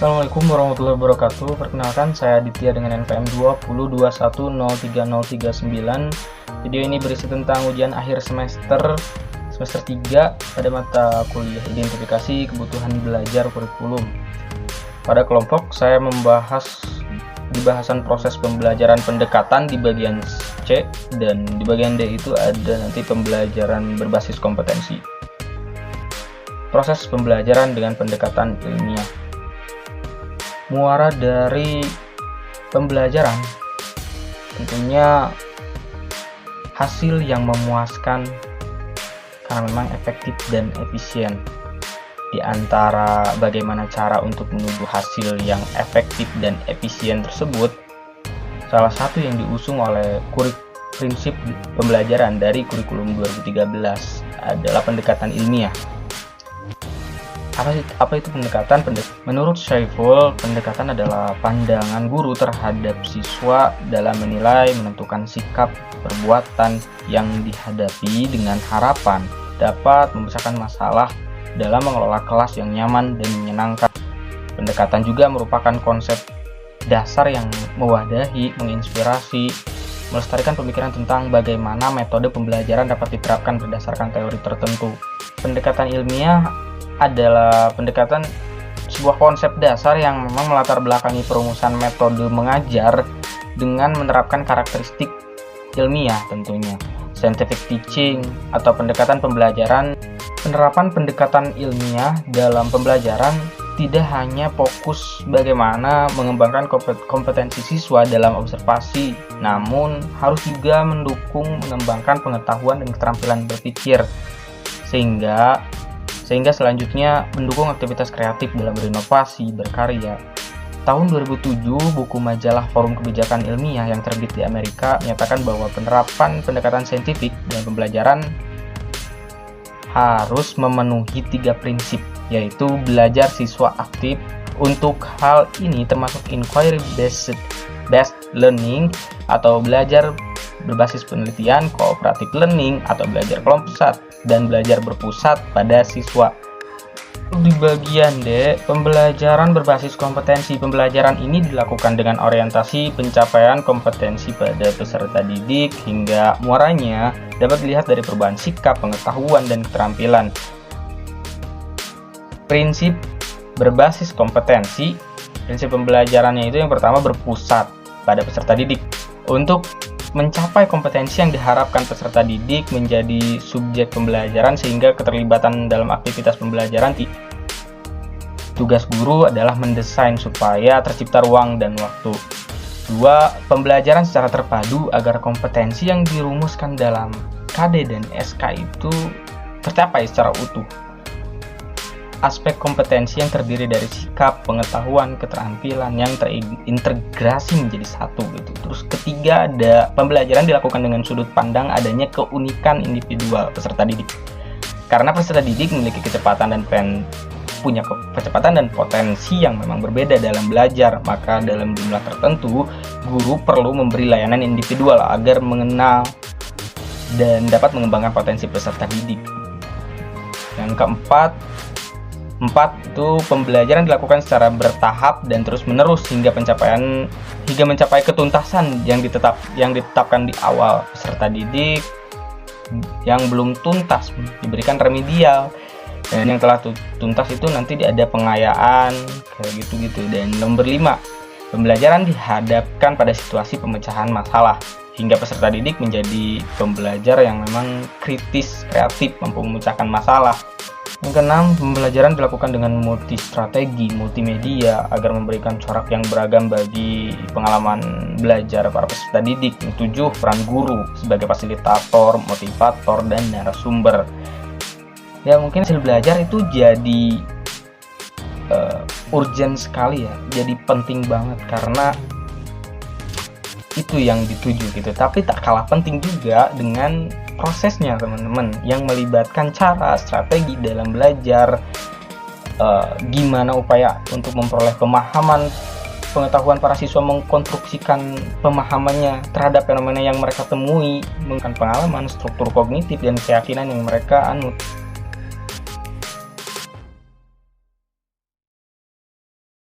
Assalamualaikum warahmatullahi wabarakatuh. Perkenalkan, saya Aditya dengan NPM 2021031039. Video ini berisi tentang ujian akhir semester 3 pada mata kuliah identifikasi kebutuhan belajar kurikulum. Pada kelompok, saya membahas di bahasan proses pembelajaran pendekatan di bagian C, dan di bagian D itu ada nanti pembelajaran berbasis kompetensi. Proses pembelajaran dengan pendekatan ilmiah. Muara dari pembelajaran tentunya hasil yang memuaskan karena memang efektif dan efisien. Di antara bagaimana cara untuk menunggu hasil yang efektif dan efisien tersebut, salah satu yang diusung oleh prinsip pembelajaran dari kurikulum 2013 adalah pendekatan ilmiah. Apa itu pendekatan? Menurut Syaiful, pendekatan adalah pandangan guru terhadap siswa dalam menilai, menentukan sikap, perbuatan yang dihadapi dengan harapan dapat membesarkan masalah dalam mengelola kelas yang nyaman dan menyenangkan. Pendekatan juga merupakan konsep dasar yang mewadahi, menginspirasi, melestarikan pemikiran tentang bagaimana metode pembelajaran dapat diterapkan berdasarkan teori tertentu. Pendekatan ilmiah adalah pendekatan sebuah konsep dasar yang memang melatar belakangi perumusan metode mengajar dengan menerapkan karakteristik ilmiah tentunya. Scientific teaching atau pendekatan pembelajaran. Penerapan pendekatan ilmiah dalam pembelajaran tidak hanya fokus bagaimana mengembangkan kompetensi siswa dalam observasi, namun harus juga mendukung mengembangkan pengetahuan dan keterampilan berpikir, sehingga selanjutnya mendukung aktivitas kreatif dalam berinovasi, berkarya. Tahun 2007, buku majalah Forum Kebijakan Ilmiah yang terbit di Amerika menyatakan bahwa penerapan pendekatan saintifik dalam pembelajaran harus memenuhi 3 prinsip, yaitu belajar siswa aktif. Untuk hal ini termasuk inquiry-based learning atau belajar berbasis penelitian, cooperative learning atau belajar kelompok pusat, dan belajar berpusat pada siswa. Di bagian D, pembelajaran berbasis kompetensi. Pembelajaran ini dilakukan dengan orientasi pencapaian kompetensi pada peserta didik, hingga muaranya dapat dilihat dari perubahan sikap, pengetahuan, dan keterampilan. Prinsip berbasis kompetensi. Prinsip pembelajarannya itu yang pertama berpusat pada peserta didik. Untuk mencapai kompetensi yang diharapkan peserta didik menjadi subjek pembelajaran sehingga keterlibatan dalam aktivitas pembelajaran. Tugas guru adalah mendesain supaya tercipta ruang dan waktu. 2. Pembelajaran secara terpadu agar kompetensi yang dirumuskan dalam KD dan SK itu tercapai secara utuh. Aspek kompetensi yang terdiri dari sikap, pengetahuan, keterampilan yang terintegrasi menjadi satu gitu. Terus ketiga, ada pembelajaran dilakukan dengan sudut pandang adanya keunikan individual peserta didik. Karena peserta didik memiliki punya kecepatan dan potensi yang memang berbeda dalam belajar, maka dalam jumlah tertentu guru perlu memberi layanan individual agar mengenal dan dapat mengembangkan potensi peserta didik. Yang keempat itu pembelajaran dilakukan secara bertahap dan terus menerus hingga mencapai ketuntasan yang ditetapkan di awal. Peserta didik yang belum tuntas diberikan remedial, dan yang telah tuntas itu nanti ada pengayaan kayak gitu. Dan nomor 5, pembelajaran dihadapkan pada situasi pemecahan masalah hingga peserta didik menjadi pembelajar yang memang kritis, kreatif, mampu memecahkan masalah. Yang keenam, pembelajaran dilakukan dengan multi-strategi, multimedia agar memberikan corak yang beragam bagi pengalaman belajar para peserta didik. Yang 7, peran guru sebagai fasilitator, motivator, dan narasumber. Ya, mungkin hasil belajar itu jadi urgent sekali ya, jadi penting banget karena itu yang dituju gitu. Tapi tak kalah penting juga dengan prosesnya teman-teman, yang melibatkan cara, strategi dalam belajar, gimana upaya untuk memperoleh pemahaman, pengetahuan para siswa mengkonstruksikan pemahamannya terhadap fenomena yang mereka temui, menggunakan pengalaman, struktur kognitif, dan keyakinan yang mereka anut.